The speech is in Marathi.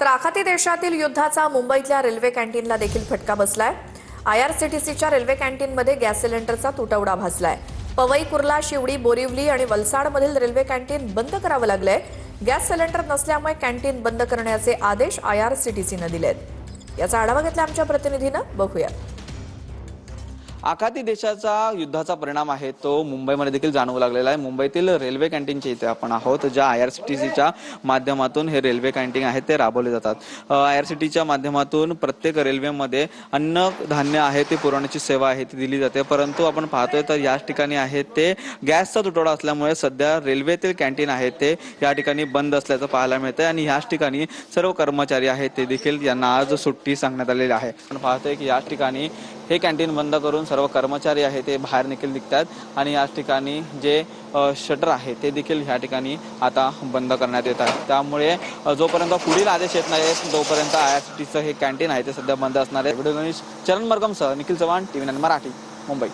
तर आखाती देशातील युद्धाचा मुंबईतल्या रेल्वे कॅन्टीनला देखील फटका बसलाय। आयआरसीटीसीच्या रेल्वे कॅन्टीनमध्ये गॅस सिलेंडरचा तुटवडा भासलाय। पवई, कुर्ला, शिवडी, बोरिवली आणि वलसाडमधील रेल्वे कॅन्टीन बंद करावं लागलंय। गॅस सिलेंडर नसल्यामुळे कॅन्टीन बंद करण्याचे आदेश आयआरसीटीसीने दिलेत। याचा आढावा घेतला आमच्या प्रतिनिधीनं, बघूया। आखाती देशाचा युद्धाचा परिणाम आहे तो मुंबईमध्ये देखील जाणवू लागलेला आहे। मुंबईतील रेल्वे कॅन्टीनच्या इथे आपण आहोत, ज्या आयआरसीटीसीच्या माध्यमातून हे रेल्वे कॅन्टीन आहे ते राबवले जातात। आयआरसीटीसीच्या माध्यमातून प्रत्येक रेल्वेमध्ये अन्न धान्य आहे ते पुरवण्याची सेवा आहे ती दिली जाते, परंतु आपण पाहतोय तर याच ठिकाणी आहे ते गॅसचा तुटवडा असल्यामुळे सध्या रेल्वेतील कॅन्टीन आहे ते या ठिकाणी बंद असल्याचं पाहायला मिळतंय आणि याच ठिकाणी सर्व कर्मचारी आहेत ते देखील यांना आज सुट्टी सांगण्यात आलेली आहे। आपण पाहतोय की याच ठिकाणी हे कॅन्टीन बंद करून सर्व कर्मचारी आहे ते बाहेर निघतात आणि याच ठिकाणी जे शटर आहे ते देखील ह्या ठिकाणी आता बंद करण्यात येत आहे। त्यामुळे जोपर्यंत पुढील आदेश येत नाही तोपर्यंत आयआरसीटीसीचं हे कॅन्टीन आहे ते सध्या बंद असणार आहे। व्हिडिओ जर्नलिस्ट चरण मरगमसह निखिल चव्हाण, TV9 मराठी, मुंबई।